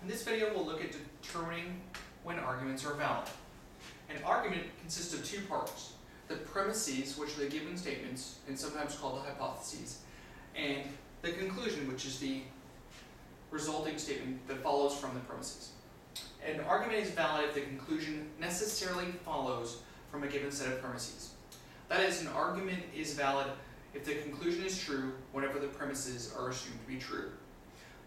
In this video, we'll look at determining when arguments are valid. An argument consists of two parts: the premises, which are the given statements, and sometimes called the hypotheses, and the conclusion, which is the resulting statement that follows from the premises. An argument is valid if the conclusion necessarily follows from a given set of premises. That is, an argument is valid if the conclusion is true whenever the premises are assumed to be true.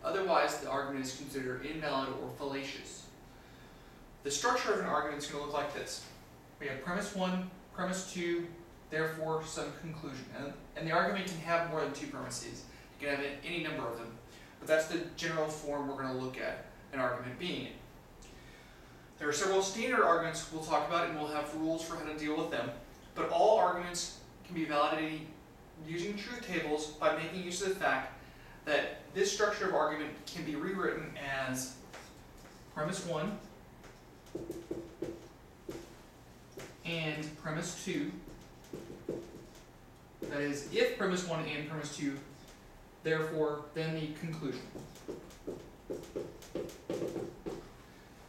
Otherwise, the argument is considered invalid or fallacious. The structure of an argument is going to look like this. We have premise 1, premise 2, therefore some conclusion. And the argument can have more than two premises. You can have any number of them. But that's the general form we're going to look at an argument being in. There are several standard arguments we'll talk about, and we'll have rules for how to deal with them. But all arguments can be validated using truth tables by making use of the fact that this structure of argument can be rewritten as premise 1 and premise 2. That is, if premise 1 and premise 2, therefore, then the conclusion.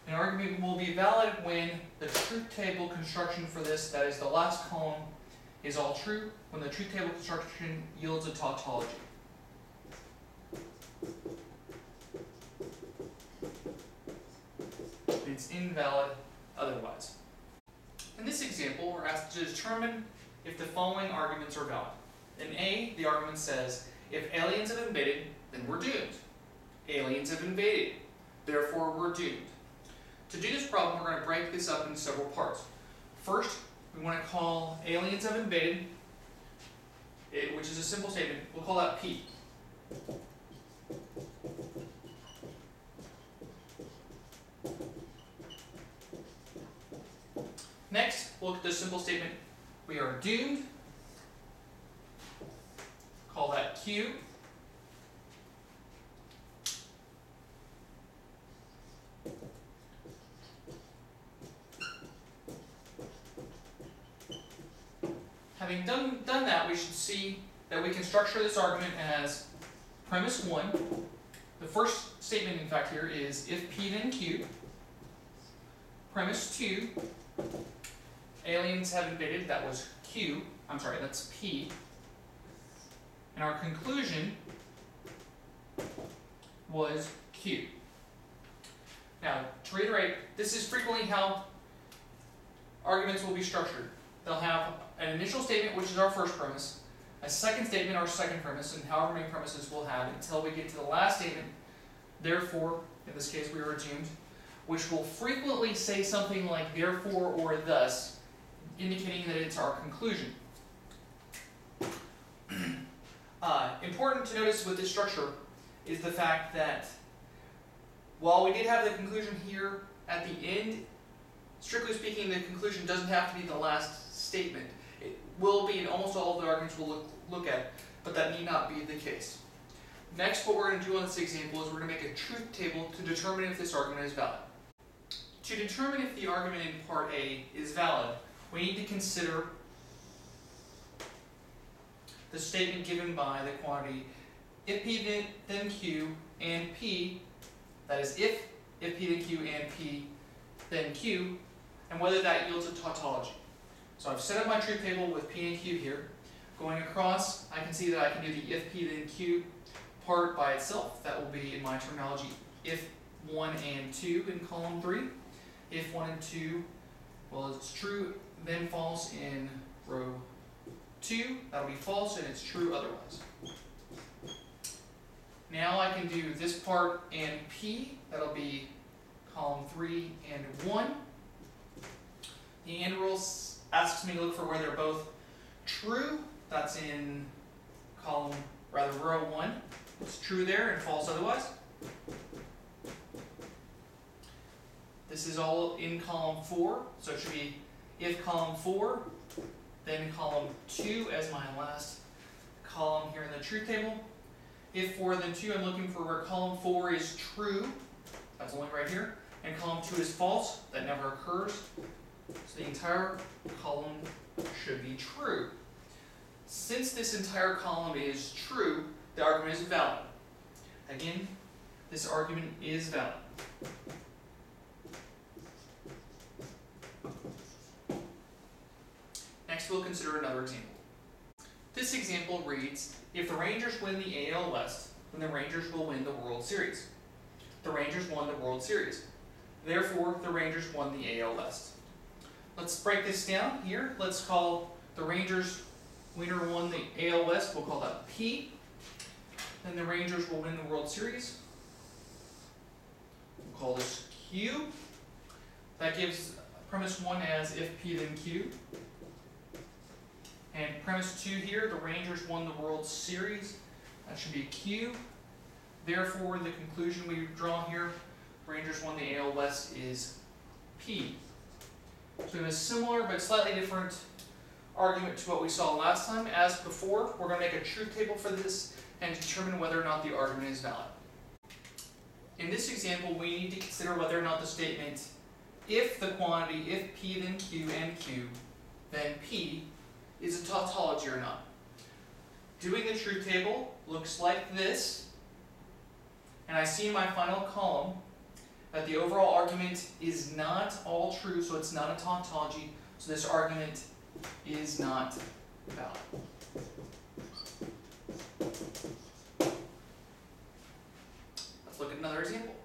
An argument will be valid when the truth table construction for this, that is the last column, is all true, when the truth table construction yields a tautology. It's invalid otherwise. In this example, we're asked to determine if the following arguments are valid. In A, the argument says, if aliens have invaded, then we're doomed. Aliens have invaded, therefore we're doomed. To do this problem, we're going to break this up into several parts. First, we want to call aliens have invaded, which is a simple statement. We'll call that P. Next, we'll look at the simple statement, we are doomed. Call that Q. Having done that, we should see that we can structure this argument as premise 1. The first statement, in fact, here is if P then Q. Premise 2, aliens have invaded, that was Q. I'm sorry, that's P. And our conclusion was Q. Now, to reiterate, this is frequently how arguments will be structured. They'll have an initial statement, which is our first premise, a second statement, our second premise, and however many premises we'll have until we get to the last statement, therefore, in this case we are doomed, which will frequently say something like therefore or thus, indicating that it's our conclusion. Important to notice with this structure is the fact that while we did have the conclusion here at the end, strictly speaking, the conclusion doesn't have to be the last statement. It will be in almost all of the arguments we'll look at, but that need not be the case. Next, what we're going to do on this example is we're going to make a truth table to determine if this argument is valid. To determine if the argument in part A is valid, we need to consider the statement given by the quantity if P then Q and P, that is if P then Q and P then Q, and whether that yields a tautology. So I've set up my truth table with P and Q here. Going across, I can see that I can do the if P then Q part by itself. That will be, in my terminology, if 1 and 2 in column 3. If 1 and 2, well, it's true, then false in row 2. That'll be false, and it's true otherwise. Now I can do this part and P. That'll be column 3 and 1. The and rule asks me to look for where they're both true. That's in row 1. It's true there and false otherwise. This is all in column 4, so it should be if column 4, then column 2 as my last column here in the truth table. If 4 then 2, I'm looking for where column 4 is true. That's only right here. And column 2 is false. That never occurs. So the entire column should be true. Since this entire column is true, the argument is valid. Again, this argument is valid. Next, we'll consider another example. This example reads, if the Rangers win the AL West, then the Rangers will win the World Series. The Rangers won the World Series. Therefore, the Rangers won the AL West. Let's break this down here. Let's call the Rangers winner won the AL West. We'll call that P. Then the Rangers will win the World Series. We'll call this Q. That gives premise 1 as if P then Q. And premise 2 here, the Rangers won the World Series. That should be Q. Therefore, the conclusion we draw here, Rangers won the AL West, is P. So we have a similar but slightly different argument to what we saw last time. As before, we're going to make a truth table for this and determine whether or not the argument is valid. In this example, we need to consider whether or not the statement, if the quantity, if P then Q and Q, then P, is a tautology or not. Doing the truth table looks like this, and I see in my final column that the overall argument is not all true, so it's not a tautology, so this argument is not valid. Let's look at another example.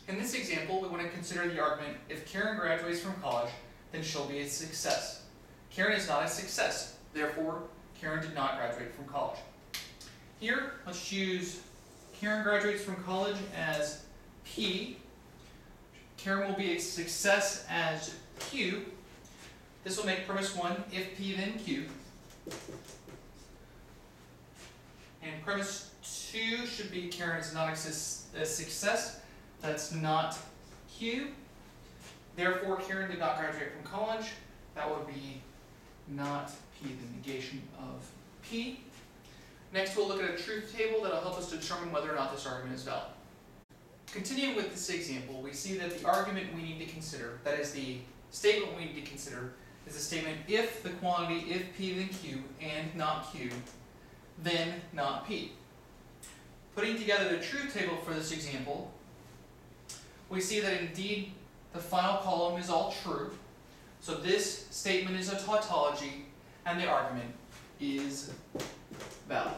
In this example, we want to consider the argument, if Karen graduates from college, then she'll be a success. Karen is not a success, therefore Karen did not graduate from college. Here, let's choose Karen graduates from college as P. Karen will be a success as Q. This will make premise 1, if P then Q. And premise 2 should be Karen is not a success. That's not Q. Therefore, Karen did not graduate from college. That would be not P, the negation of P. Next, we'll look at a truth table that will help us determine whether or not this argument is valid. Continuing with this example, we see that the argument we need to consider, that is the statement we need to consider, is the statement if the quantity, if P then Q and not Q, then not P. Putting together the truth table for this example, we see that indeed the final column is all true. So this statement is a tautology and the argument is valid.